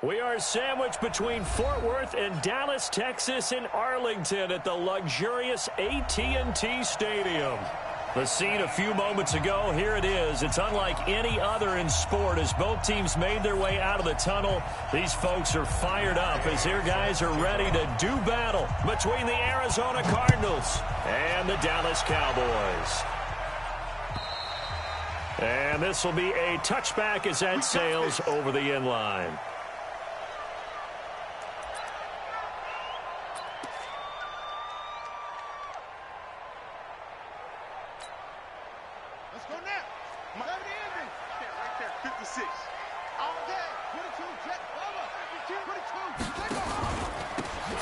We are sandwiched between Fort Worth and Dallas, Texas in Arlington at the luxurious AT&T Stadium. The scene a few moments ago, here it is. It's unlike any other in sport as both teams made their way out of the tunnel. These folks are fired up as their guys are ready to do battle between the Arizona Cardinals and the Dallas Cowboys. And this will be a touchback as that sails over the end line. Let's go now. Right there, 56. All day. 22, Jet, over. 22,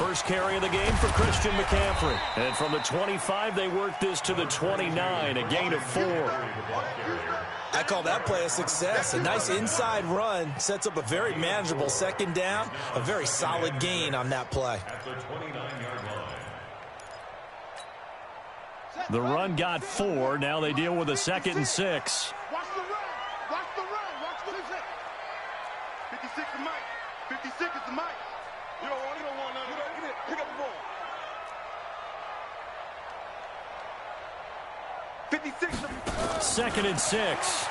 First carry of the game for Christian McCaffrey. And from the 25, they work this to the 29, a gain of 4. I call that play a success. A nice inside run sets up a very manageable second down. A very solid gain on that play. The run got 4. Now they deal with a 2nd and 6. Watch the run. Watch the run. Watch the run. 56 is Mike. 56 is the Mike. You don't want none. Get it. Pick up the ball. 56. 2nd and 6.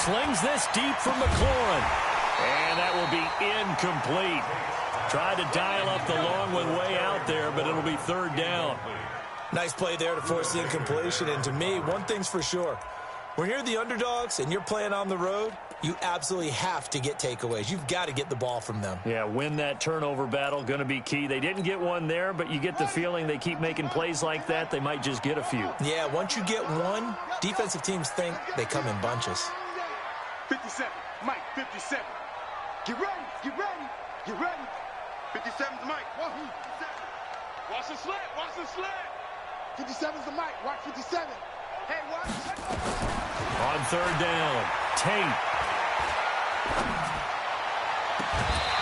Slings this deep from McLaurin. And that will be incomplete. Tried to dial up the long one way out there, but it'll be 3rd down. Nice play there to force the incompletion. And to me, one thing's for sure. When you're the underdogs and you're playing on the road, you absolutely have to get takeaways. You've got to get the ball from them. Yeah, win that turnover battle, going to be key. They didn't get one there, but you get the feeling they keep making plays like that, they might just get a few. Yeah, once you get one, defensive teams think they come in bunches. 57. Mike, 57. Get ready. Get ready. Get ready. 57's Mike. Watch the slant. Watch the slant. 57's the Mike. Watch 57. Hey, watch. On 3rd down, Tate.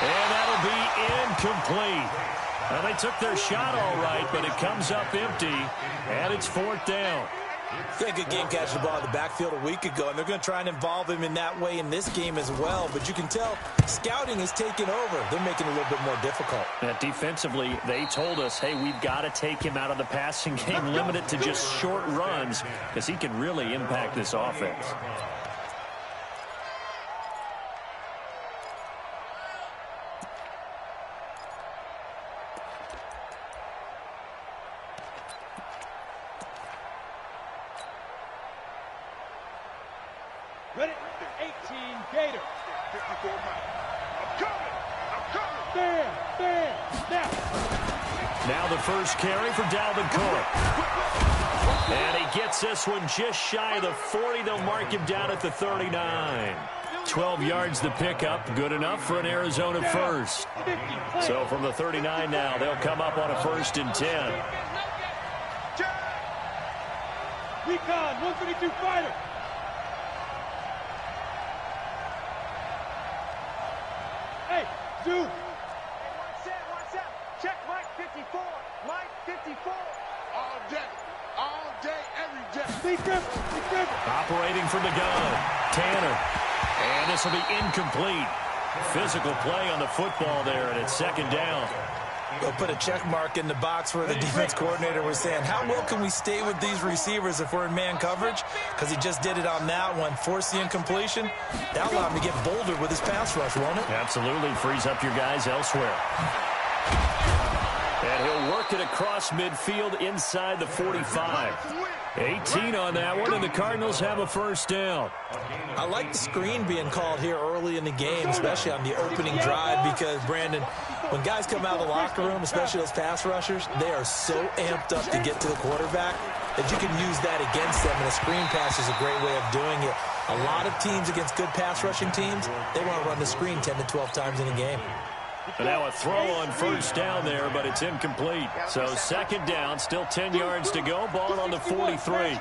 And that'll be incomplete. Well, they took their shot all right, but it comes up empty, and it's 4th down. They had a good game catching the ball in the backfield a week ago, and they're going to try and involve him in that way in this game as well. But you can tell scouting is taking over. They're making it a little bit more difficult. Yeah, defensively, they told us, hey, we've got to take him out of the passing game, limit it to just short runs, because he can really impact this offense. Ready? 18, Gator. 54 Mike. I'm coming. There. Now. Now the first carry for Dalvin Cook. And he gets this one just shy of the 40. They'll mark him down at the 39. 12 yards the pickup. Good enough for an Arizona first. So from the 39 now, they'll come up on a 1st and 10. Recon, 152 fighter. Hey, Zoo. Watch out. Check Mike 54. Mike 54. All day, every day. Be careful. Operating from the gun, Tanner. And this will be incomplete. Physical play on the football there, and it's 2nd down. They'll put a check mark in the box where the defense coordinator was saying, how well can we stay with these receivers if we're in man coverage? Because he just did it on that one. Force the incompletion. That'll allow him to get bolder with his pass rush, won't it? Absolutely. Frees up your guys elsewhere. And he'll work it across midfield inside the 45. 18 on that one, and the Cardinals have a 1st down. I like the screen being called here early in the game, especially on the opening drive, because, Brandon, when guys come out of the locker room, especially those pass rushers, they are so amped up to get to the quarterback that you can use that against them, and a screen pass is a great way of doing it. A lot of teams against good pass rushing teams, they want to run the screen 10 to 12 times in a game. And now a throw on 1st down there, but it's incomplete. So 2nd down, still 10 yards to go. Ball on the 43.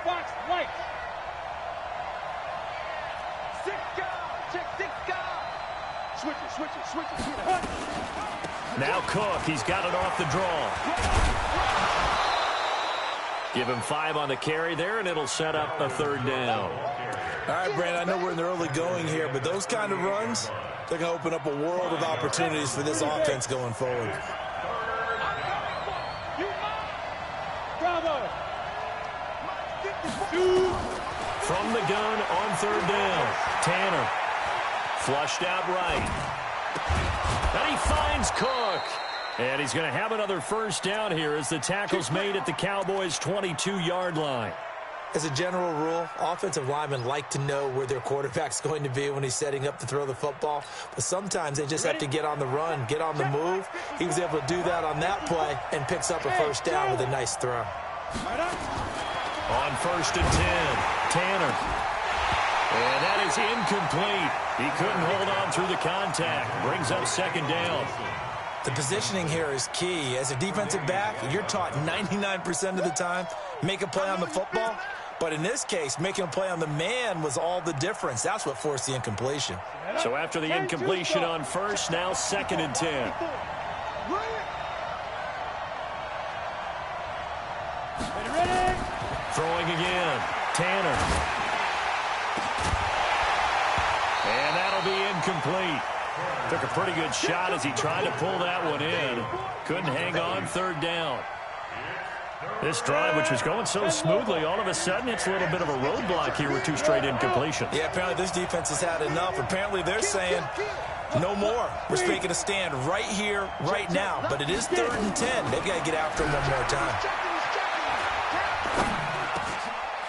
Switch it. Now Cook, he's got it off the draw. Give him 5 on the carry there, and it'll set up a 3rd down. All right, Brandon, I know we're in the early going here, but those kind of runs, they're going to open up a world of opportunities for this offense going forward. Bravo. From the gun on third down, Tanner. Flushed out right. And he finds Cook. And he's going to have another first down here as the tackle's made at the Cowboys' 22-yard line. As a general rule, offensive linemen like to know where their quarterback's going to be when he's setting up to throw the football. But sometimes they just have to get on the run, get on the move. He was able to do that on that play and picks up a first down with a nice throw. On first and 10, Tanner. And that is incomplete. He couldn't hold on through the contact. Brings up second down. The positioning here is key. As a defensive back, you're taught 99% of the time, make a play on the football. But in this case, making a play on the man was all the difference. That's what forced the incompletion. So after the incompletion on first, now second and 10. Throwing again, Tanner. And that'll be incomplete. Took a pretty good shot as he tried to pull that one in. Couldn't hang on third down. This drive, which was going so smoothly, all of a sudden it's a little bit of a roadblock here with two straight incompletions. Yeah, apparently this defense has had enough. Apparently they're saying no more. We're making a stand right here, right now. But it is third and 10. They've got to get after him one more time.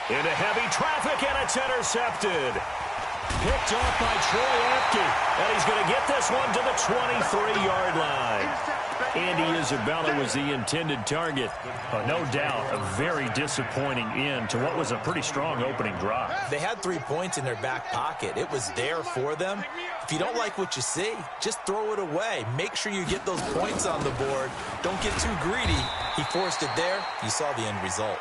Into heavy traffic, and it's intercepted. Picked off by Troy Apke, and he's going to get this one to the 23-yard line. Andy Isabella was the intended target. No doubt, a very disappointing end to what was a pretty strong opening drive. They had 3 points in their back pocket. It was there for them. If you don't like what you see, just throw it away. Make sure you get those points on the board. Don't get too greedy. He forced it there. You saw the end result.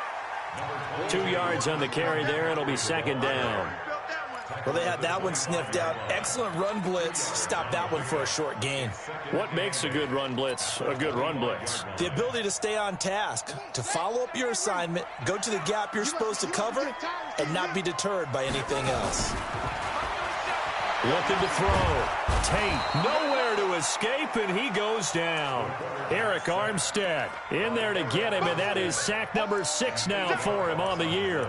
2 yards on the carry there. It'll be second down. Well, they had that one sniffed out. Excellent run blitz. Stop that one for a short gain. What makes a good run blitz a good run blitz? The ability to stay on task, to follow up your assignment, go to the gap you're supposed to cover, and not be deterred by anything else. Looking to throw. Tate nowhere to escape, and he goes down. Eric Armstead in there to get him, and that is sack number 6 now for him on the year.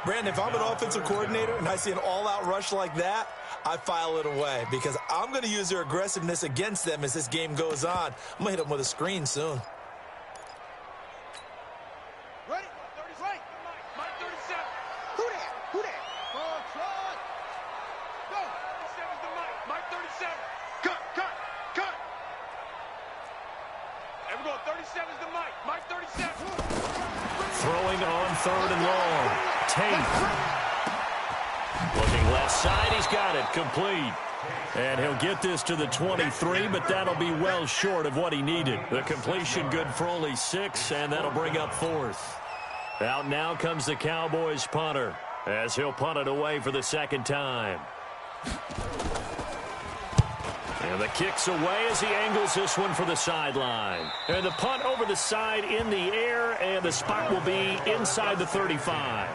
Brandon, if I'm an offensive coordinator and I see an all-out rush like that, I file it away because I'm going to use their aggressiveness against them as this game goes on. I'm going to hit them with a screen soon. Ready? 30 right. Mike 37. Who that? Who that? Go. 37's the Mike. Mike 37. Cut. And we're going 37's the Mike. Mike 37. Throwing on third and long. Tate. Looking left side. He's got it. Complete. And he'll get this to the 23, but that'll be well short of what he needed. The completion good for only 6, and that'll bring up fourth. Out now comes the Cowboys punter as he'll punt it away for the second time. And the kick's away as he angles this one for the sideline. And the punt over the side in the air, and the spot will be inside the 35.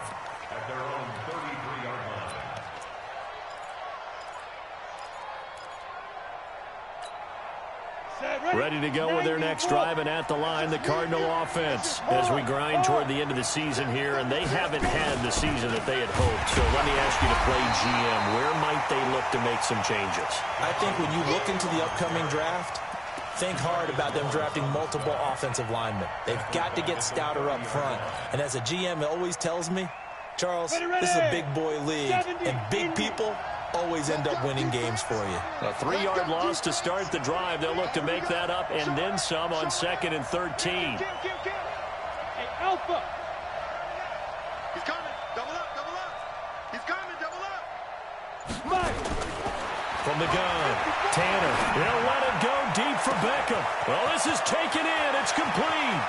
Ready to go with their next drive, and at the line, the Cardinal offense as we grind toward the end of the season here, and they haven't had the season that they had hoped. So let me ask you to play GM. Where might they look to make some changes? I think when you look into the upcoming draft, think hard about them drafting multiple offensive linemen. They've got to get stouter up front. And as a GM, it always tells me, Charles, this is a big boy league, and big people always end up winning games for you. A 3-yard loss to start the drive. They'll look to make that up and then some on 2nd and 13. Hey, Alpha. He's coming. Double up. He's coming. Double up. Mike. From the gun, Tanner. He'll let it go deep for Beckham. Well, this is taken in. It's complete.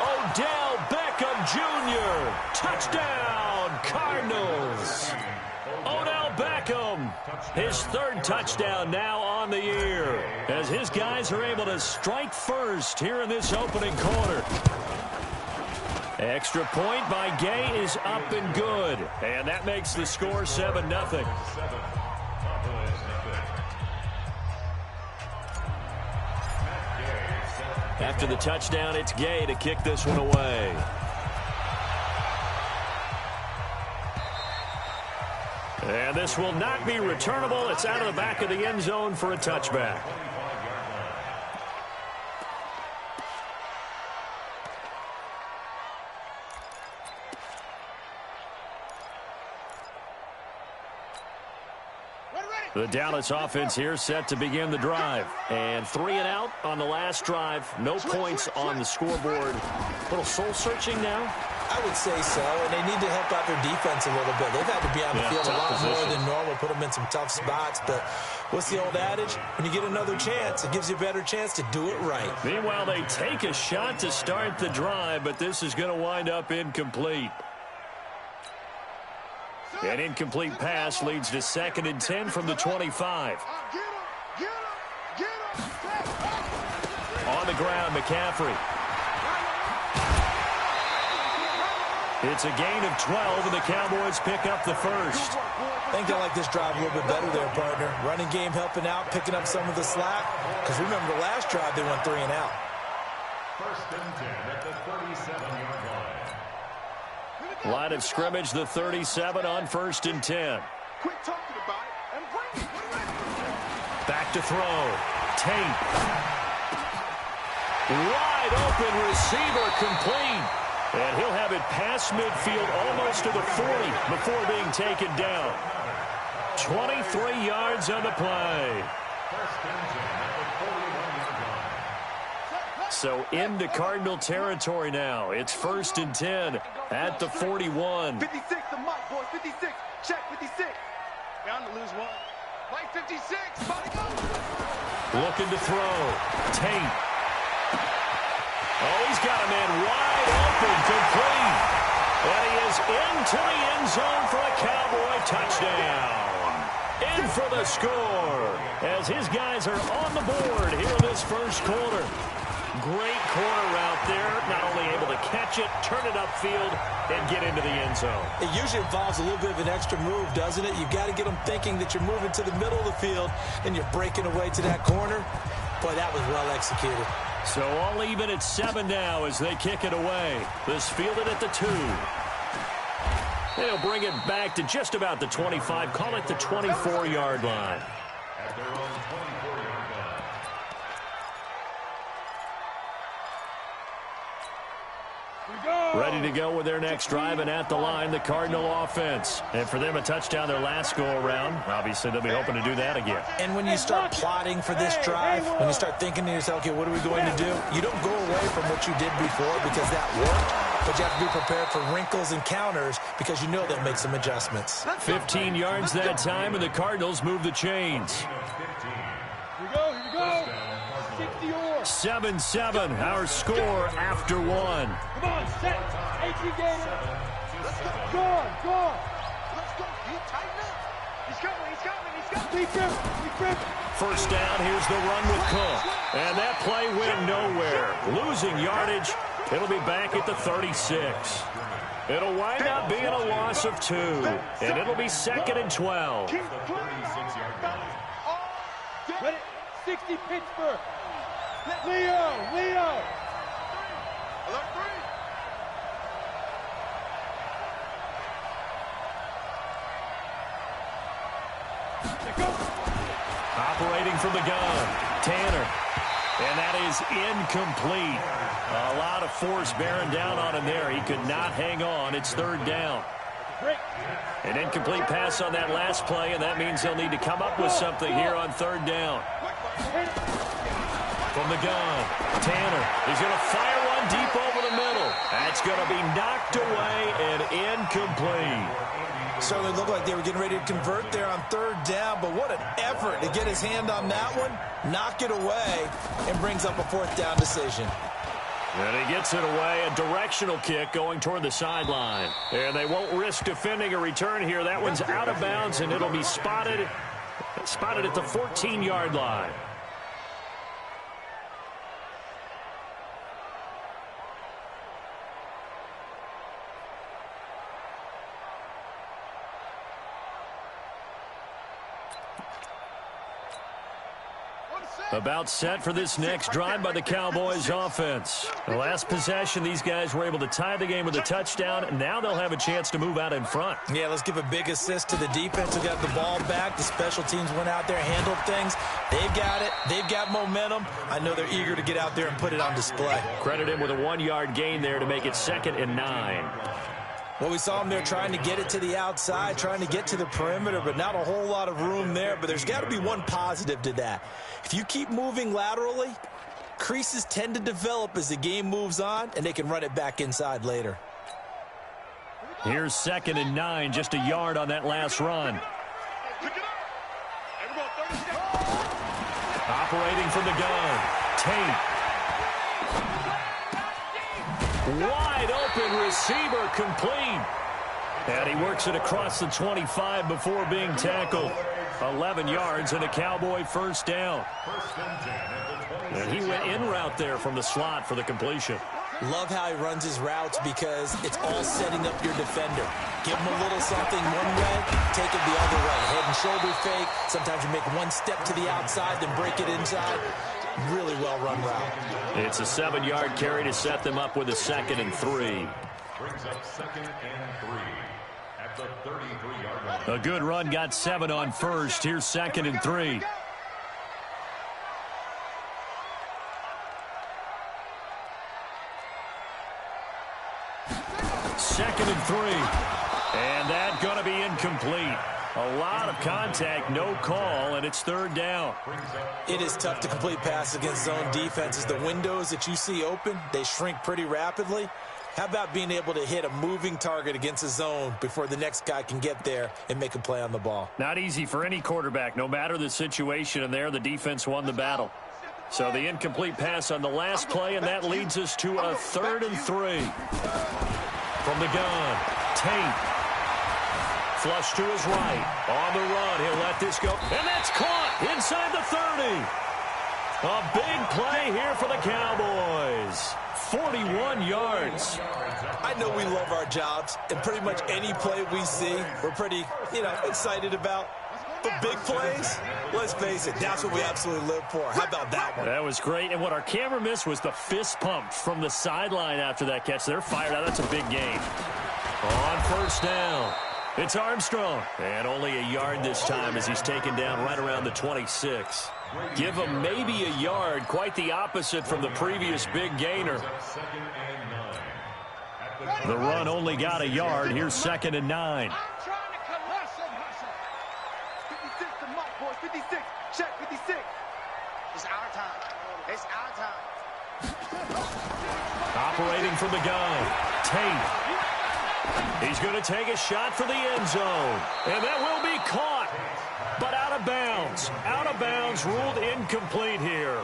Odell Beckham Jr. Touchdown, Cardinals. Odell Beckham, his 3rd touchdown now on the year, as his guys are able to strike first here in this opening quarter. Extra point by Gay is up and good. And that makes the score 7-0. After the touchdown, it's Gay to kick this one away. And this will not be returnable. It's out of the back of the end zone for a touchback. The Dallas offense here set to begin the drive. And 3 and out on the last drive. No points on the scoreboard. A little soul-searching now? I would say so, and they need to help out their defense a little bit. They've had to be on the field a lot more than normal, put them in some tough spots. But what's the old adage? When you get another chance, it gives you a better chance to do it right. Meanwhile, they take a shot to start the drive, but this is going to wind up incomplete. An incomplete pass leads to 2nd and 10 from the 25. On the ground, McCaffrey. It's a gain of 12, and the Cowboys pick up the first. I think they like this drive a little bit better there, partner. Running game helping out, picking up some of the slack. Because remember, the last drive, they went 3 and out. 1st and 10 at the 37-yard line. Line of scrimmage, the 37 on 1st and 10. Quit talking about it and bring it. Back to throw. Tate. Wide open receiver complete. And he'll have it past midfield almost to the 40 before being taken down. 23 yards on the play. So into Cardinal territory now. It's 1st and 10 at the 41. 56, the mic, boys. 56. Check 56. Bound to lose one. Right 56. Body go. Looking to throw. Tate. Oh, he's got a man wide open, complete. And he is into the end zone for a Cowboy touchdown. In for the score as his guys are on the board here in this first quarter. Great corner route there. Not only able to catch it, turn it upfield, and get into the end zone. It usually involves a little bit of an extra move, doesn't it? You've got to get them thinking that you're moving to the middle of the field and you're breaking away to that corner. Boy, that was well executed. So all even at 7 now as they kick it away. This fielded at the 2. They'll bring it back to just about the 25. Call it the 24-yard line. At their own 24-yard line. Ready to go with their next drive, and at the line, the Cardinal offense. And for them, a touchdown their last go-around. Obviously, they'll be hoping to do that again. And when you start plotting for this drive, when you start thinking to yourself, okay, what are we going to do? You don't go away from what you did before because that worked, but you have to be prepared for wrinkles and counters because you know they'll make some adjustments. 15 yards that time, and the Cardinals move the chains. Here we go. 60 or. 7-7, our score after 1. Come on, set. 18 gainer. Go on. Let's go. He tighten up. He's coming. Keep him. First down, here's the run with Cook. And that play went nowhere. Losing yardage. It'll be back at the 36. It'll wind up being a loss of 2. And it'll be 2nd and 12. Keep playing. Ready? 60 Pittsburgh. Leo. Alert 3. Operating from the gun, Tanner. And that is incomplete. A lot of force bearing down on him there. He could not hang on. It's 3rd down. An incomplete pass on that last play, and that means he'll need to come up with something here on 3rd down. From the gun, Tanner is going to fire one deep over the middle. That's going to be knocked away and incomplete. Certainly looked like they were getting ready to convert there on 3rd down, but what an effort to get his hand on that one, knock it away, and brings up a 4th down decision. And he gets it away, a directional kick going toward the sideline. And they won't risk defending a return here. That one's out of bounds, and it'll be spotted at the 14-yard line. About set for this next drive by the Cowboys offense. The last possession, these guys were able to tie the game with a touchdown. Now they'll have a chance to move out in front. Yeah, let's give a big assist to the defense who got the ball back. The special teams went out there, handled things. They've got it. They've got momentum. I know they're eager to get out there and put it on display. Credit him with a 1-yard gain there to make it 2nd and 9. Well, we saw them there trying to get it to the outside, trying to get to the perimeter, but not a whole lot of room there. But there's got to be one positive to that. If you keep moving laterally, creases tend to develop as the game moves on, and they can run it back inside later. Here's 2nd and 9, just a yard on that last run. Operating from the gun, Tate. Wide open receiver complete. And he works it across the 25 before being tackled. 11 yards and a Cowboy first down. And he went in route there from the slot for the completion. Love how he runs his routes because it's all setting up your defender. Give him a little something one way, take it the other way. Head and shoulder fake. Sometimes you make one step to the outside, then break it inside. Really well-run route. It's a 7-yard carry to set them up with a 2nd and 3. Brings up 2nd and 3 at the 33-yard line. A good run got 7 on first. Here's 2nd and 3. Second and 3. And that going to be incomplete. A lot of contact, no call, and it's 3rd down. It is tough to complete passes against zone defenses. The windows that you see open, they shrink pretty rapidly. How about being able to hit a moving target against a zone before the next guy can get there and make a play on the ball? Not easy for any quarterback, no matter the situation, and there the defense won the battle. So the incomplete pass on the last play, and that leads us to a 3rd and 3. From the gun, Tate. Flush to his right. On the run, he'll let this go. And that's caught inside the 30. A big play here for the Cowboys. 41 yards. I know we love our jobs, and pretty much any play we see, we're pretty, excited about. But big plays, let's face it, that's what we absolutely live for. How about that one? That was great, and what our camera missed was the fist pump from the sideline after that catch. They're fired out. That's a big gain. On first down, it's Armstrong. And only a yard this time as he's taken down right around the 26. Give him maybe a yard, quite the opposite from the previous big gainer. The run only got a yard. Here's 2nd and 9. 56 to Mike, boys. 56. Check 56. It's our time. It's our time. Operating from the gun, Tate. He's going to take a shot for the end zone. And that will be caught. But out of bounds. Out of bounds, ruled incomplete here.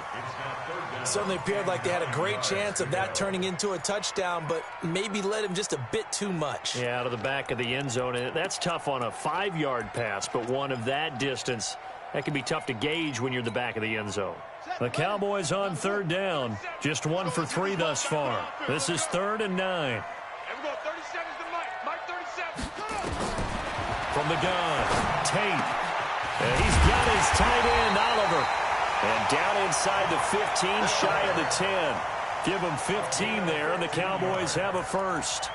Certainly appeared like they had a great chance of that turning into a touchdown, but maybe led him just a bit too much. Yeah, out of the back of the end zone. And that's tough on a 5-yard pass, but one of that distance, that can be tough to gauge when you're in the back of the end zone. The Cowboys on 3rd down. Just 1 for 3 thus far. This is 3rd and 9. From the gun, Tate. And he's got his tight end, Oliver. And down inside the 15, shy of the 10. Give them 15 there, and the Cowboys have a first.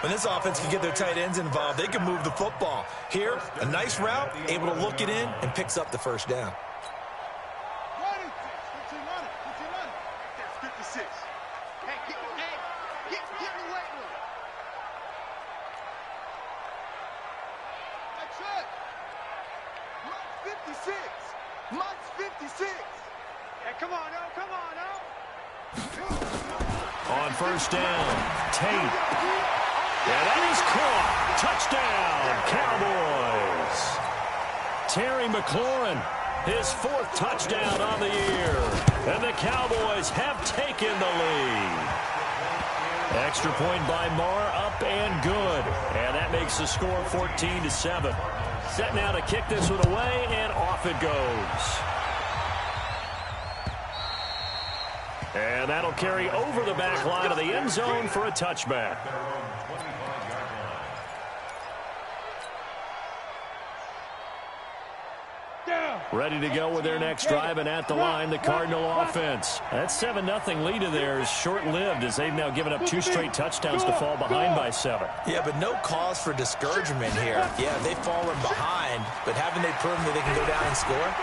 When this offense can get their tight ends involved, they can move the football. Here, a nice route, able to look it in, and picks up the first down. That's 56. Hey, get in the weight room. That's it. Mike's 56. Mike's 56. Hey, come on, now. Come on, now. On first down, Tate. And that is caught. Touchdown, Cowboys. Terry McLaurin, his 4th touchdown on the year. And the Cowboys have taken the lead. Extra point by Marr, up and good. And that makes the score 14-7. Set now to kick this one away, and off it goes. And that'll carry over the back line of the end zone for a touchback. Down. Ready to go with their next drive, and at the line, the Cardinal offense. That 7-0 lead of theirs short-lived as they've now given up 2 straight touchdowns to fall behind by 7. Yeah, but no cause for discouragement here. Yeah, they've fallen behind, but haven't they proven that they can go down and score?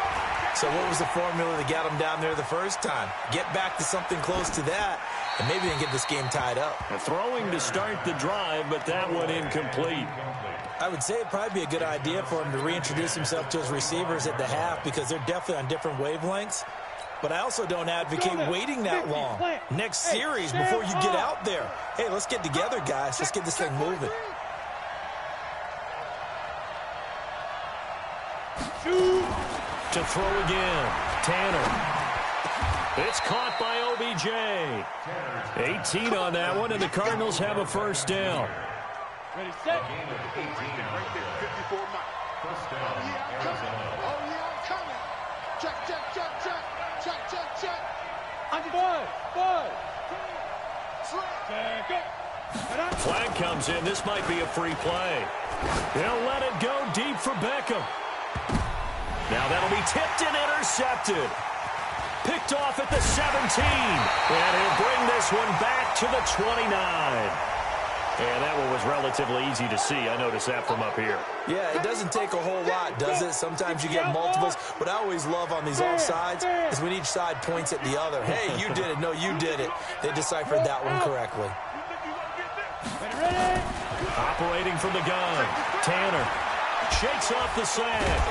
So what was the formula to get them down there the first time? Get back to something close to that, and maybe they can get this game tied up. Throwing to start the drive, but that one incomplete. I would say it'd probably be a good idea for him to reintroduce himself to his receivers at the half because they're definitely on different wavelengths. But I also don't advocate waiting that long. Next series before you get out there. Hey, let's get together, guys. Let's get this thing moving. To throw again, Tanner. It's caught by OBJ. 18 on that one, and the Cardinals have a first down. Ready, set. Right there, 54 Mike. First down, Oh, yeah, I'm coming. Arizona. Oh, yeah, I'm coming. Check, check, check, check. Check, check, check. Five. Slam. Flag comes in. This might be a free play. He'll let it go deep for Beckham. Now that'll be tipped and intercepted. Picked off at the 17. And he'll bring this one back to the 29. And that one was relatively easy to see. I noticed that from up here. Yeah, it doesn't take a whole lot, does it? Sometimes you get multiples. What I always love on these offsides is when each side points at the other. Hey, you did it. No, you did it. They deciphered that one correctly. Ready. Operating from the gun. Tanner shakes off the sag.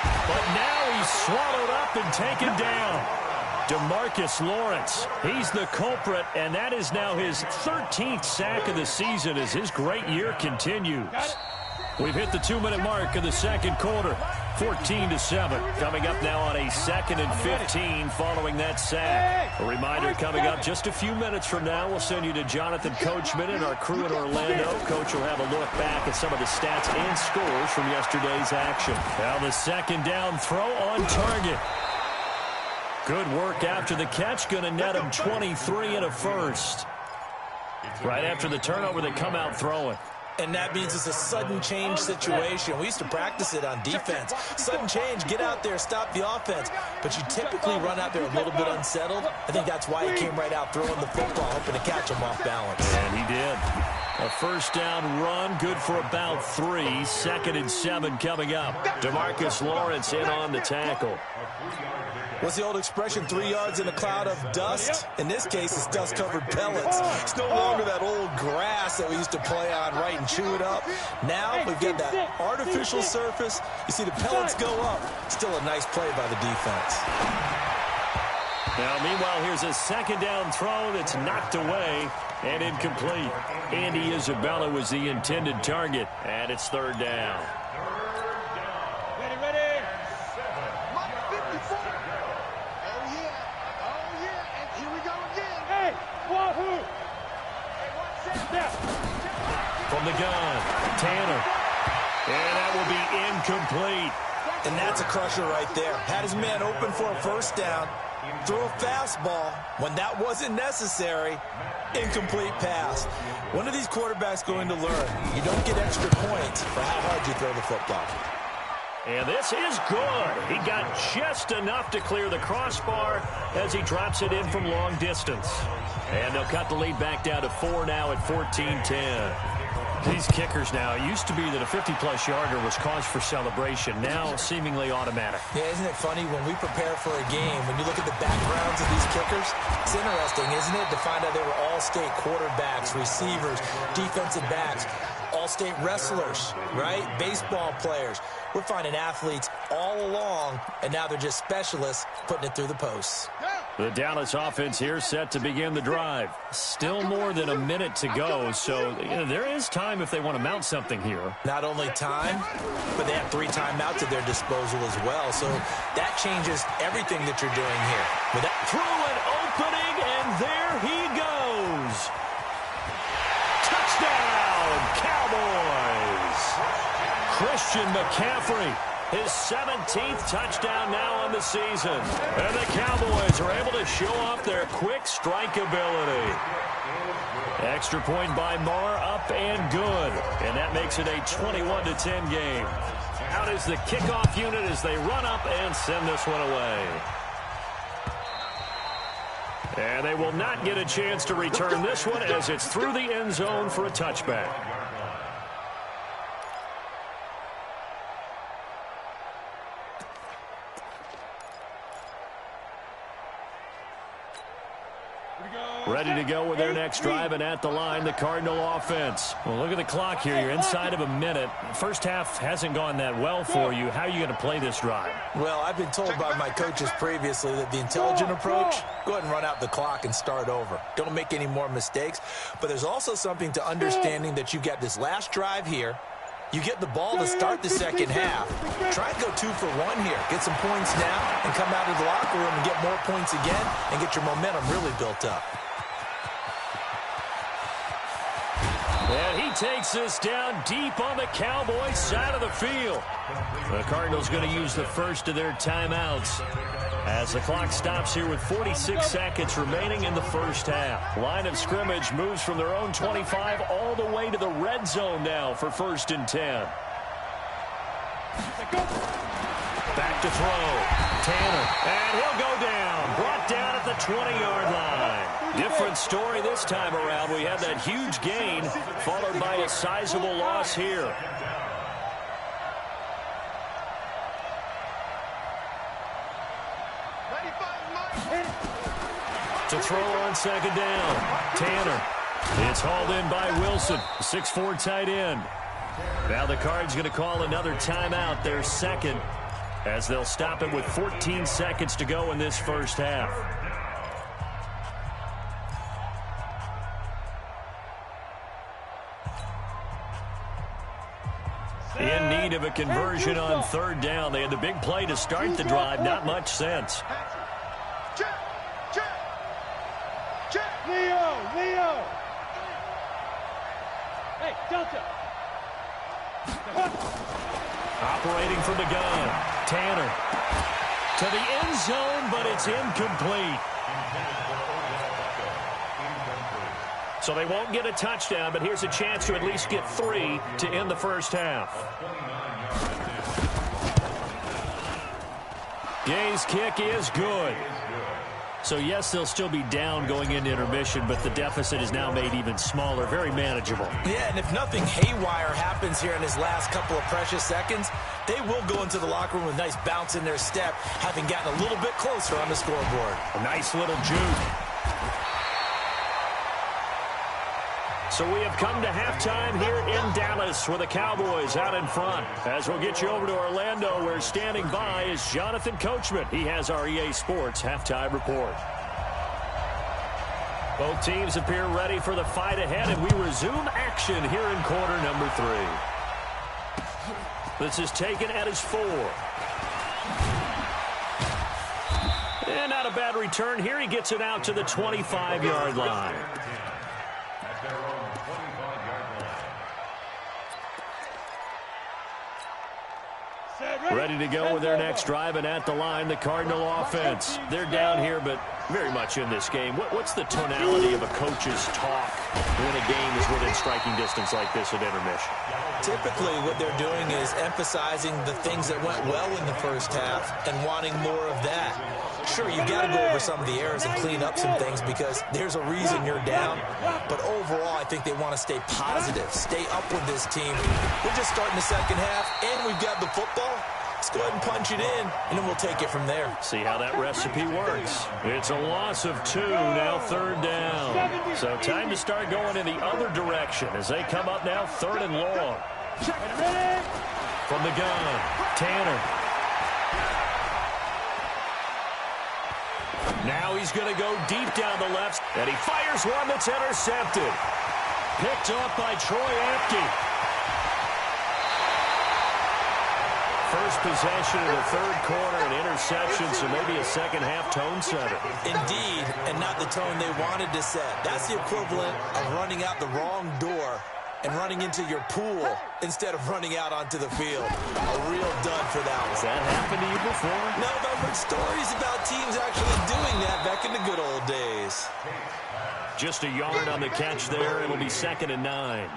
But now he's swallowed up and taken down. DeMarcus Lawrence, he's the culprit, and that is now his 13th sack of the season as his great year continues. We've hit the 2-minute mark of the second quarter, 14-7. Coming up now on a 2nd and 15 following that sack. A reminder coming up just a few minutes from now, we'll send you to Jonathan Coachman and our crew in Orlando. Coach will have a look back at some of the stats and scores from yesterday's action. Now the second down throw on target. Good work after the catch, going to net him 23 and a first. Right after the turnover, they come out throwing. And that means it's a sudden change situation. We used to practice it on defense. Sudden change, get out there, stop the offense. But you typically run out there a little bit unsettled. I think that's why he came right out throwing the football, hoping to catch him off balance. And he did. A first down run, good for about 3. 2nd and 7 coming up. DeMarcus Lawrence in on the tackle. What's the old expression, 3 yards in a cloud of dust? In this case, it's dust-covered pellets. It's no longer that old grass that we used to play on, right, and chew it up. Now we've got that artificial surface. You see the pellets go up. Still a nice play by the defense. Now, meanwhile, here's a second down throw that's knocked away and incomplete. Andy Isabella was the intended target, and it's 3rd down. Ready. Mike 54. Oh, yeah. Oh, yeah. And here we go again. Hey, Wahoo. From the gun, Tanner. And that will be incomplete. And that's a crusher right there. Had his man open for a first down. Threw a fastball when that wasn't necessary. Incomplete pass. When are these quarterbacks going to learn? You don't get extra points for how hard you throw the football. And this is good. He got just enough to clear the crossbar as he drops it in from long distance. And they'll cut the lead back down to 4 now at 14-10. These kickers now, it used to be that a 50-plus yarder was cause for celebration. Now seemingly automatic. Yeah, isn't it funny when we prepare for a game, when you look at the backgrounds of these kickers, it's interesting, isn't it, to find out they were all-state quarterbacks, receivers, defensive backs, all-state wrestlers, right? Baseball players. We're finding athletes all along, and now they're just specialists putting it through the posts. The Dallas offense here set to begin the drive. Still more than a minute to go, so there is time if they want to mount something here. Not only time, but they have 3 timeouts at their disposal as well, so that changes everything that you're doing here. With that through an opening, and there he goes. Touchdown, Cowboys. Christian McCaffrey, his 17th touchdown now on the season. And the Cowboys are able to show off their quick strike ability. Extra point by Marr, up and good. And that makes it a 21-10 game. Out is the kickoff unit as they run up and send this one away. And they will not get a chance to return this one as it's through the end zone for a touchback. Ready to go with their next drive, and at the line, the Cardinal offense. Well, look at the clock here. You're inside of a minute. First half hasn't gone that well for you. How are you going to play this drive? Well, I've been told by my coaches previously that the intelligent approach, go ahead and run out the clock and start over. Don't make any more mistakes. But there's also something to understanding that you've got this last drive here. You get the ball to start the second half. Try and go 2 for 1 here. Get some points now and come out of the locker room and get more points again and get your momentum really built up. And he takes this down deep on the Cowboys side of the field. The Cardinals going to use the first of their timeouts as the clock stops here with 46 seconds remaining in the first half. Line of scrimmage moves from their own 25 all the way to the red zone now for 1st and 10. Back to throw. Tanner. And he'll go down. Brought down at the 20-yard line. Different story this time around. We had that huge gain followed by a sizable loss here. To throw on second down. Tanner. It's hauled in by Wilson. 6'4" tight end. Now the Cards going to call another timeout, their second, as they'll stop it with 14 seconds to go in this first half. In need of a conversion on 3rd down. They had the big play to start the drive. Not much sense. Leo! Hey, Delta! Operating from the gun. Tanner. To the end zone, but it's incomplete. So they won't get a touchdown, but here's a chance to at least get 3 to end the first half. Gay's kick is good. So, yes, they'll still be down going into intermission, but the deficit is now made even smaller, very manageable. Yeah, and if nothing haywire happens here in his last couple of precious seconds, they will go into the locker room with a nice bounce in their step, having gotten a little bit closer on the scoreboard. A nice little juke. So we have come to halftime here in Dallas with the Cowboys out in front. As we'll get you over to Orlando, where standing by is Jonathan Coachman. He has our EA Sports halftime report. Both teams appear ready for the fight ahead, and we resume action here in quarter number 3. This is taken at his 4. And not a bad return here. He gets it out to the 25-yard line. Ready to go with their next drive, and at the line, the Cardinal offense. They're down here, but very much in this game. What's the tonality of a coach's talk when a game is within striking distance like this at intermission? Typically, what they're doing is emphasizing the things that went well in the first half and wanting more of that. Sure, you got to go over some of the errors and clean up some things because there's a reason you're down. But overall, I think they want to stay positive, stay up with this team. We're just starting the second half, and we've got the football. Let's go ahead and punch it in, and then we'll take it from there. See how that recipe works. It's a loss of 2, now 3rd down. So time to start going in the other direction as they come up now 3rd and long. From the gun, Tanner. Now he's going to go deep down the left, and he fires one that's intercepted. Picked off by Troy Apke. First possession of the 3rd quarter, an interception, so maybe a second-half tone setter. Indeed, and not the tone they wanted to set. That's the equivalent of running out the wrong door and running into your pool instead of running out onto the field. A real dud for that one. Has that happened to you before? No, but I've heard stories about teams actually doing that back in the good old days. Just a yard on the catch there. It'll be 2nd and 9.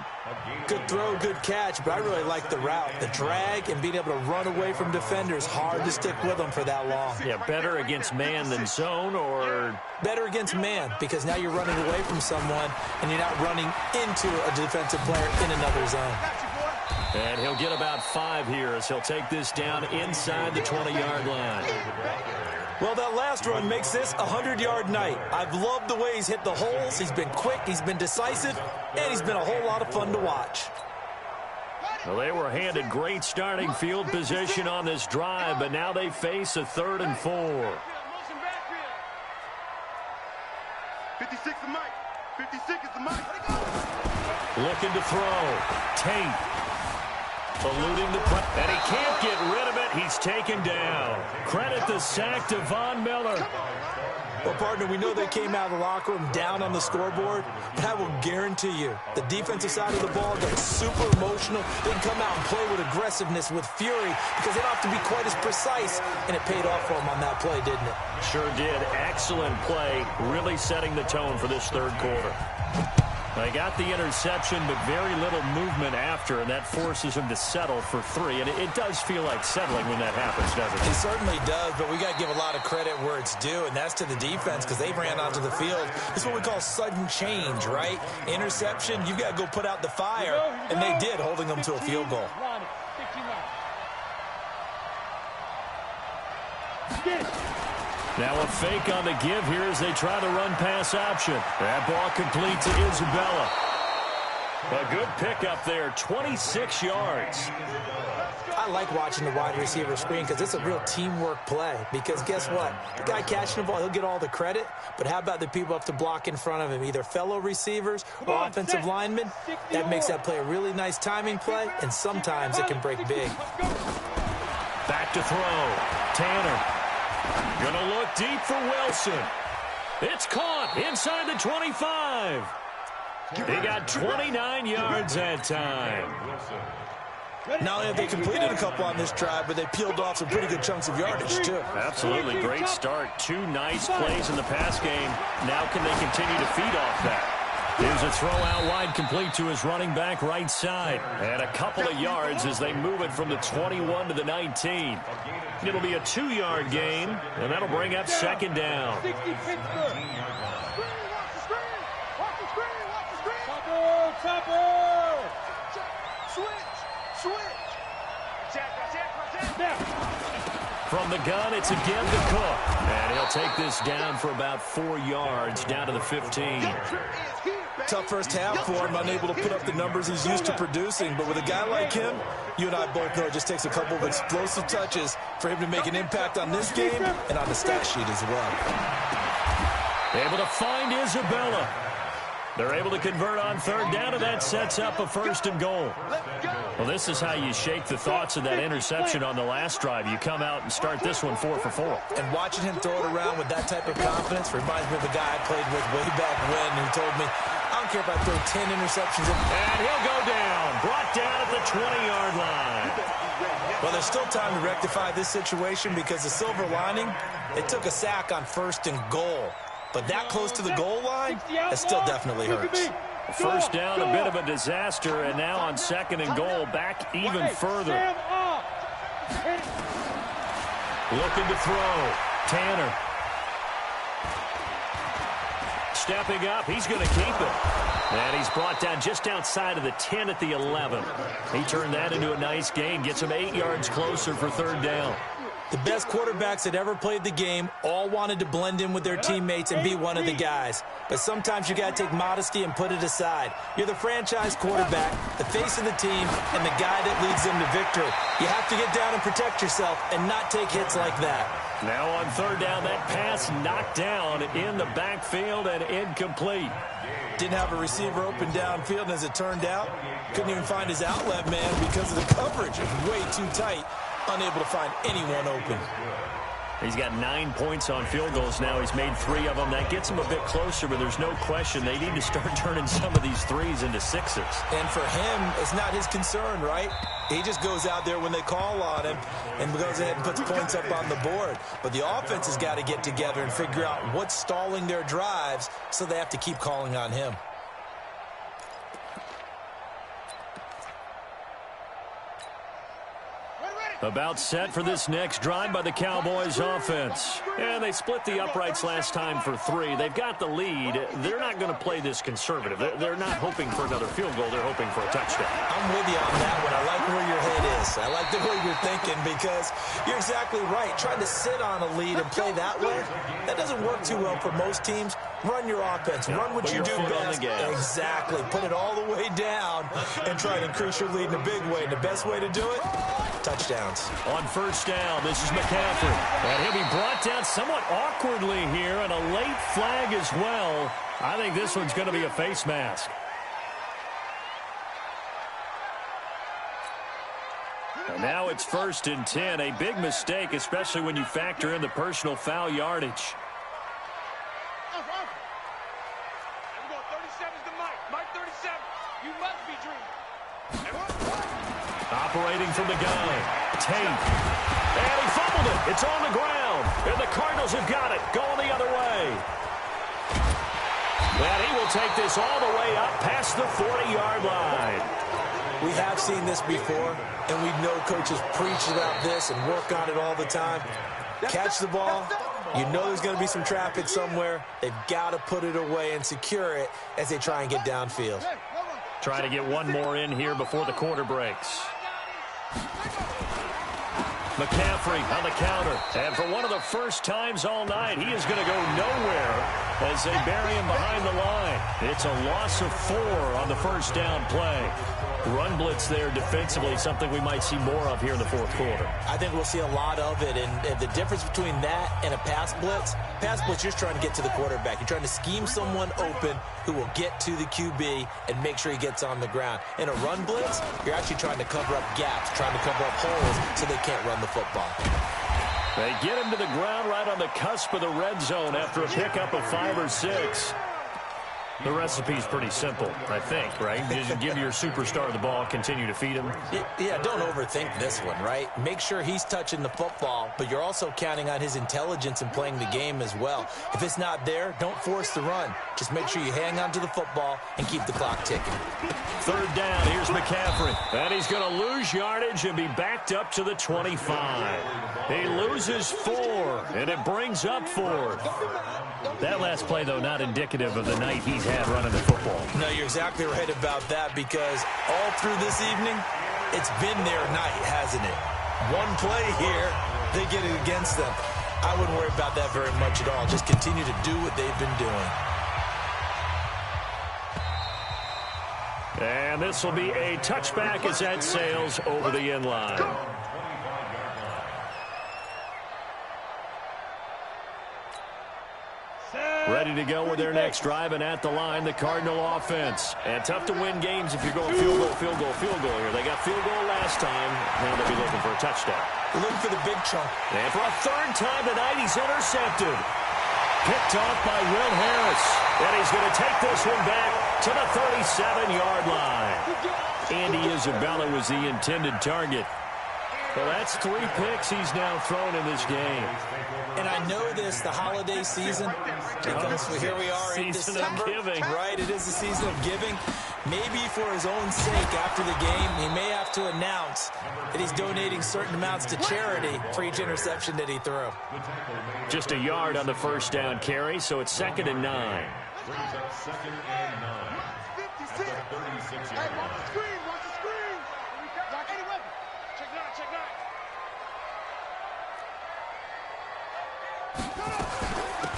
Good throw, good catch, but I really like the route. The drag and being able to run away from defenders, hard to stick with them for that long. Yeah, better against man than zone, or? Better against man, because now you're running away from someone and you're not running into a defensive player in another zone. And he'll get about 5 here as he'll take this down inside the 20-yard line. Well, that last run makes this a 100-yard night. I've loved the way he's hit the holes. He's been quick, he's been decisive, and he's been a whole lot of fun to watch. Well, they were handed great starting field position on this drive, but now they face a 3rd and 4. 56 is Mike. 56 is the Mike. Looking to throw. Tate. Eluding the play. And he can't get rid of it. He's taken down. Credit the sack to Von Miller. Well, partner, we know they came out of the locker room down on the scoreboard, but I will guarantee you the defensive side of the ball got super emotional. They can come out and play with aggressiveness, with fury, because they don't have to be quite as precise, and it paid off for them on that play, didn't it? Sure did. Excellent play, really setting the tone for this 3rd quarter. They got the interception, but very little movement after, and that forces him to settle for 3. And it does feel like settling when that happens, doesn't it? It certainly does, but we got to give a lot of credit where it's due, and that's to the defense, because they ran onto the field. It's what we call sudden change, right? Interception, you've got to go put out the fire, and they did, holding them to a field goal. Now a fake on the give here as they try to run pass option. That ball complete to Isabella. A good pickup there, 26 yards. I like watching the wide receiver screen because it's a real teamwork play. Because guess what? The guy catching the ball, he'll get all the credit. But how about the people up to block in front of him? Either fellow receivers or offensive linemen. That makes that play a really nice timing play, and sometimes it can break big. Back to throw. Tanner. Gonna look deep for Wilson. It's caught inside the 25. He got 29 yards that time. Not only have they completed a couple on this drive, but they peeled off some pretty good chunks of yardage, too. Absolutely. Great start. 2 nice plays in the pass game. Now can they continue to feed off that? Here's a throw out wide, complete to his running back right side. And a couple of yards as they move it from the 21 to the 19. It'll be a 2-yard gain, and that'll bring up 2nd down. From the gun, it's again to Cook. And he'll take this down for about 4 yards, down to the 15. Tough first half for him, unable to put up the numbers he's used to producing. But with a guy like him, you and I both know it just takes a couple of explosive touches for him to make an impact on this game and on the stat sheet as well. Able to find Isabella. They're able to convert on 3rd down, and that sets up a 1st and goal. Well, this is how you shake the thoughts of that interception on the last drive. You come out and start this one 4 for 4. And watching him throw it around with that type of confidence reminds me of a guy I played with way back when who told me, I don't care if I throw 10 interceptions. And he'll go down. Brought down at the 20-yard line. Well, there's still time to rectify this situation because the silver lining, they took a sack on 1st and goal. But that close to the goal line, that still definitely hurts. 1st down, a bit of a disaster, and now on 2nd and goal, back even further. Looking to throw. Tanner. Stepping up, he's going to keep it. And he's brought down just outside of the 10 at the 11. He turned that into a nice gain, gets him 8 yards closer for 3rd down. The best quarterbacks that ever played the game all wanted to blend in with their teammates and be one of the guys. But sometimes you got to take modesty and put it aside. You're the franchise quarterback, the face of the team, and the guy that leads them to victory. You have to get down and protect yourself and not take hits like that. Now on 3rd down, that pass knocked down in the backfield and incomplete. Didn't have a receiver open downfield, and as it turned out, couldn't even find his outlet man because of the coverage. It was way too tight. Unable to find anyone open. He's got 9 points on field goals now. He's made 3 of them. That gets him a bit closer, but there's no question they need to start turning some of these threes into sixes. And for him, it's not his concern, right? He just goes out there when they call on him and goes ahead and puts points up on the board. But the offense has got to get together and figure out what's stalling their drives, so they have to keep calling on him. About set for this next drive by the Cowboys offense. And they split the uprights last time for 3. They've got the lead. They're not going to play this conservative. They're not hoping for another field goal. They're hoping for a touchdown. I'm with you on that one. I like where your head is. I like the way you're thinking because you're exactly right. Trying to sit on a lead and play that way, that doesn't work too well for most teams. Run your offense. Run what you do best. Exactly. Put it all the way down and try to increase your lead in a big way. And the best way to do it, touchdowns. On first down, this is McCaffrey. And he'll be brought down somewhat awkwardly here, and a late flag as well. I think this one's going to be a face mask. And now it's 1st and 10. A big mistake, especially when you factor in the personal foul yardage. Operating from the gun, Tate. And he fumbled it. It's on the ground. And the Cardinals have got it. Going the other way. And he will take this all the way up past the 40-yard line. We have seen this before, and we know coaches preach about this and work on it all the time. Catch the ball. You know there's going to be some traffic somewhere. They've got to put it away and secure it as they try and get downfield. Try to get one more in here before the quarter breaks. McCaffrey on the counter. And for one of the first times all night, he is going to go nowhere as they bury him behind the line. It's a loss of 4 on the first down play. Run blitz there defensively, something we might see more of here in the fourth quarter. I think we'll see a lot of it, and the difference between that and a pass blitz, you're trying to get to the quarterback. You're trying to scheme someone open who will get to the QB and make sure he gets on the ground. In a run blitz, you're actually trying to cover up gaps, trying to cover up holes so they can't run the football. They get him to the ground right on the cusp of the red zone after a pickup of 5 or 6. The recipe's pretty simple, I think, right? Just give your superstar the ball, continue to feed him. Yeah, don't overthink this one, right? Make sure he's touching the football, but you're also counting on his intelligence in playing the game as well. If it's not there, don't force the run. Just make sure you hang on to the football and keep the clock ticking. 3rd down, here's McCaffrey. And he's going to lose yardage and be backed up to the 25. He loses 4, and it brings up 4. That last play, though, not indicative of the night he's had running the football. No, you're exactly right about that because all through this evening, it's been their night, hasn't it? One play here, they get it against them. I wouldn't worry about that very much at all. Just continue to do what they've been doing. And this will be a touchback as that sails over the end line. Ready to go with their next drive, and at the line, the Cardinal offense. And tough to win games if you're going field goal here. They got field goal last time. Now they'll be looking for a touchdown. Looking for the big chunk. And for a 3rd time tonight, he's intercepted. Picked off by Will Harris. And he's going to take this one back to the 37-yard line. Andy Isabella was the intended target. Well, that's 3 picks he's now thrown in this game. And I know this, the holiday season, because here we are in December, right? It is the season of giving. Maybe for his own sake, after the game, he may have to announce that he's donating certain amounts to charity for each interception that he threw. Just a yard on the first down carry, so it's 2nd and 9. Brings up 2nd and 9 at the 36-yard line. Watch the screen, watch the screen. Lock any weapon. Check 9, check 9.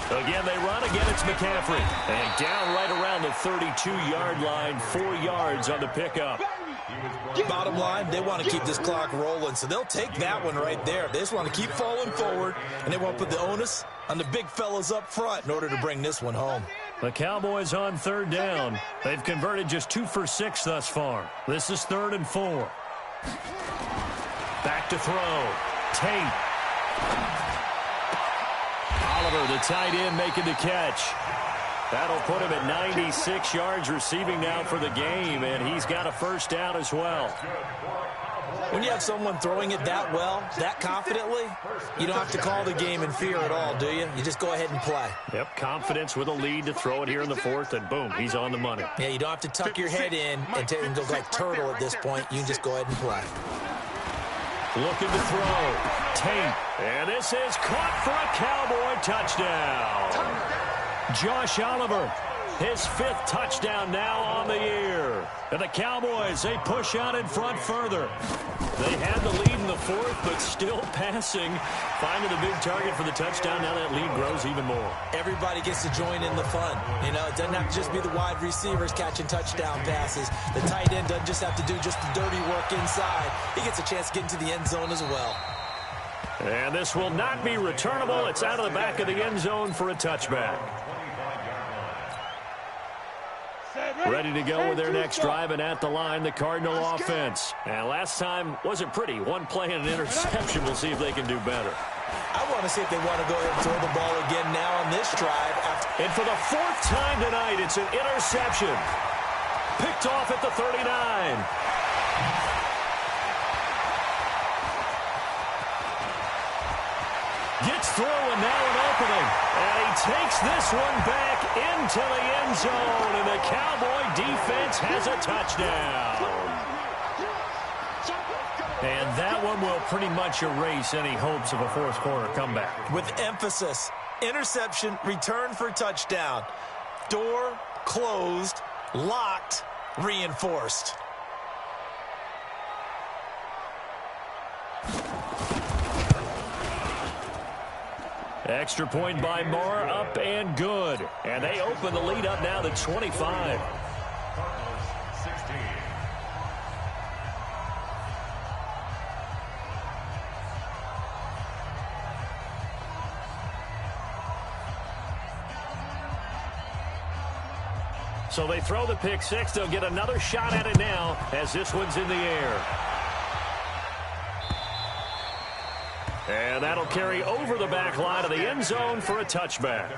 Again, they run. Again, it's McCaffrey. And down right around the 32-yard line, 4 yards on the pickup. Bottom line, they want to keep this clock rolling, so they'll take that one right there. They just want to keep falling forward, and they want to put the onus on the big fellas up front in order to bring this one home. The Cowboys on 3rd down. They've converted just 2 for 6 thus far. This is 3rd and 4. Back to throw. Tate. Oliver, the tight end, making the catch. That'll put him at 96 yards receiving now for the game, and he's got a first down as well. When you have someone throwing it that well, that confidently, you don't have to call the game in fear at all, do you? You just go ahead and play. Yep, confidence with a lead to throw it here in the fourth, and boom, he's on the money. Yeah, you don't have to tuck your head in and go like turtle at this point. You can just go ahead and play. Looking to throw. Tate. And this is caught for a Cowboy touchdown. Josh Oliver, his 5th touchdown now on the year. And the Cowboys, they push out in front further. They had the lead in the 4th, but still passing. Finding the big target for the touchdown. Now that lead grows even more. Everybody gets to join in the fun. You know, it doesn't have to just be the wide receivers catching touchdown passes. The tight end doesn't just have to do just the dirty work inside. He gets a chance to get into the end zone as well. And this will not be returnable. It's out of the back of the end zone for a touchback. Ready to go with their next drive, and at the line, the Cardinal offense. And last time wasn't pretty. One play and an interception. We'll see if they can do better. I want to see if they want to go ahead and throw the ball again now on this drive. And for the 4th time tonight, it's an interception. Picked off at the 39. Gets through, and now an opening. And he takes this one back into the end zone, and the Cowboy defense has a touchdown. And that one will pretty much erase any hopes of a fourth-quarter comeback. With emphasis, interception, return for touchdown. Door closed, locked, reinforced. Extra point by Moore, up and good. And they open the lead up now to 25. So they throw the pick six. They'll get another shot at it now as this one's in the air. And that'll carry over the back line of the end zone for a touchback.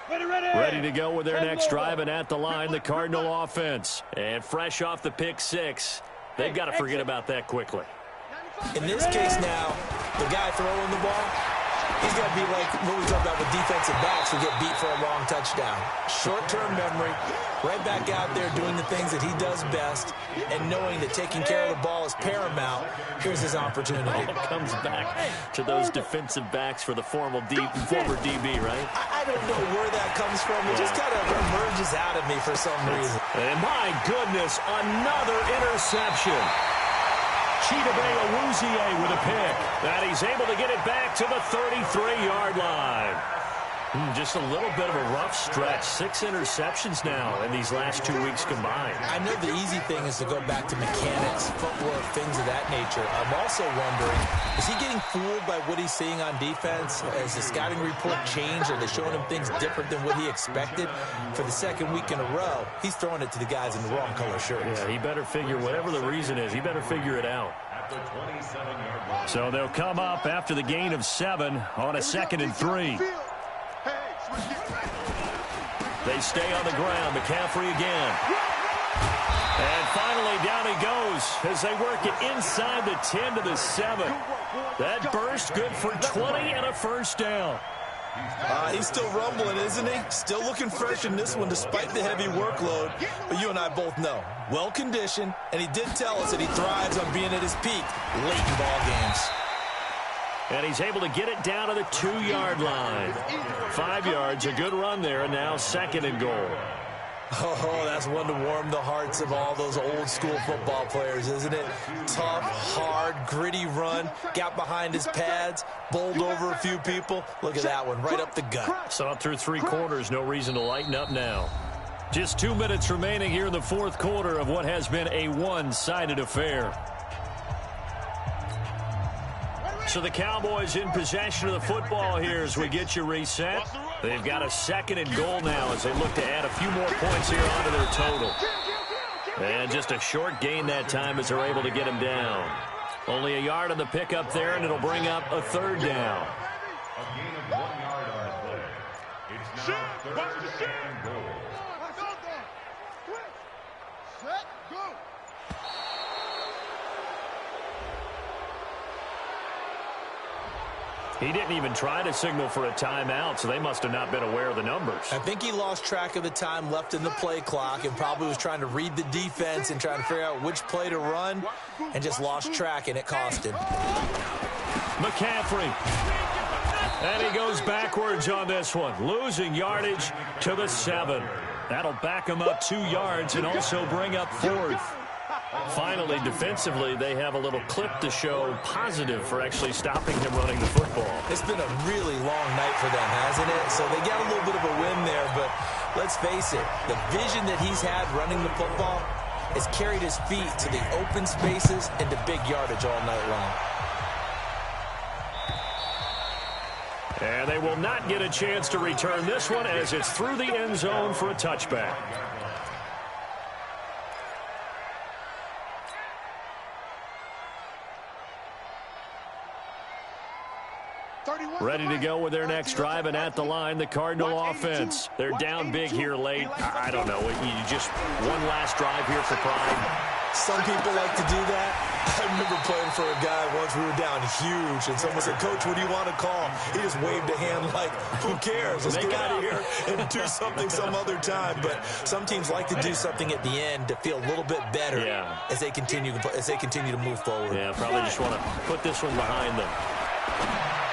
Ready to go with their next drive, and at the line, the Cardinal offense. And fresh off the pick six, they've got to forget about that quickly. In this case now, the guy throwing the ball, he's got to be like what we talked about with defensive backs who get beat for a long touchdown. Short-term memory, right back out there doing the things that he does best, and knowing that taking care of the ball is paramount. Here's his opportunity. It comes back to those defensive backs for the former DB, right? I don't know where that comes from. It just kind of emerges out of me for some reason. And my goodness, another interception. Chidobe Awuzie with a pick. And he's able to get it back to the 33-yard line. Just a little bit of a rough stretch. 6 interceptions now in these last 2 weeks combined. I know the easy thing is to go back to mechanics, footwork, things of that nature. I'm also wondering, is he getting fooled by what he's seeing on defense? Has the scouting report changed? Are they showing him things different than what he expected? For the second week in a row, he's throwing it to the guys in the wrong color shirts. Yeah, he better figure, whatever the reason is, he better figure it out. So they'll come up after the gain of 7 on a 2nd and 3. They stay on the ground. McCaffrey again. And finally, down he goes as they work it inside the 10 to the 7. That burst good for 20 and a first down. He's still rumbling, isn't he? Still looking fresh in this one despite the heavy workload. But you and I both know, well-conditioned, and he did tell us that he thrives on being at his peak late in ball games. And he's able to get it down to the 2-yard line. 5 yards, a good run there, and now 2nd and goal. Oh, that's one to warm the hearts of all those old-school football players, isn't it? Tough, hard, gritty run, got behind his pads, bowled over a few people. Look at that one, right up the gut. Saw it through 3 quarters, no reason to lighten up now. Just 2 minutes remaining here in the 4th quarter of what has been a one-sided affair. So the Cowboys in possession of the football here as we get you reset. They've got a 2nd and goal now as they look to add a few more points here onto their total. And just a short gain that time as they're able to get him down. Only a yard on the pickup there, and it'll bring up a third down. A gain of 1 yard on the play. It's now third and goal. Set, go. He didn't even try to signal for a timeout, so they must have not been aware of the numbers. I think he lost track of the time left in the play clock and probably was trying to read the defense and trying to figure out which play to run and just lost track, and it cost him. McCaffrey. And he goes backwards on this one, losing yardage to the 7. That'll back him up 2 yards and also bring up 4th. Finally, defensively, they have a little clip to show positive for actually stopping him running the football. It's been a really long night for them, hasn't it? So they got a little bit of a win there, but let's face it, the vision that he's had running the football has carried his feet to the open spaces and to big yardage all night long. And they will not get a chance to return this one as it's through the end zone for a touchback. Ready to go with their next drive, and at the line, the Cardinal offense. They're down big here late. I don't know. You just one last drive here for pride. Some people like to do that. I remember playing for a guy once. We were down huge, and someone said, "Coach, what do you want to call?" He just waved a hand like, "Who cares? Let's get out of here and do something some other time." But some teams like to do something at the end to feel a little bit better as they continue to move forward. Yeah, probably just want to put this one behind them.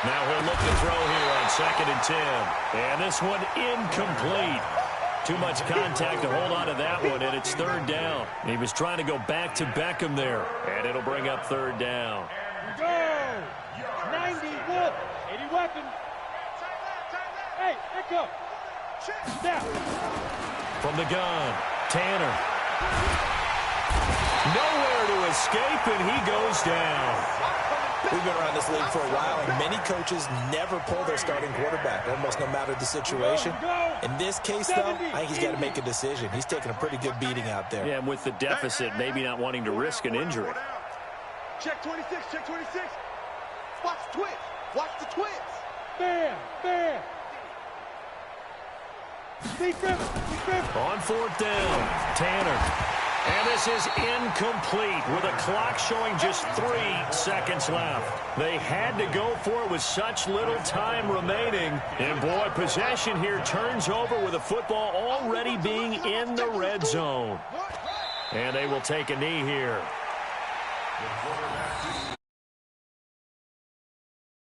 Now he'll look to throw here on 2nd and 10. And this one incomplete. Too much contact to hold on to that one, and it's 3rd down. He was trying to go back to Beckham there, and it'll bring up 3rd down. Go! 90 wood. 80 weapons. Hey, pick up. Step. From the gun, Tanner. Nowhere to escape, and he goes down. We've been around this league for a while, and many coaches never pull their starting quarterback, almost no matter the situation. In this case, though, I think he's got to make a decision. He's taking a pretty good beating out there. Yeah, and with the deficit, maybe not wanting to risk an injury. Check 26, check 26. Watch the twitch. Watch the twitch. Bam, bam. Defense. On 4th down, Tanner. And this is incomplete with a clock showing just 3 seconds left. They had to go for it with such little time remaining. And, boy, possession here turns over with the football already being in the red zone. And they will take a knee here.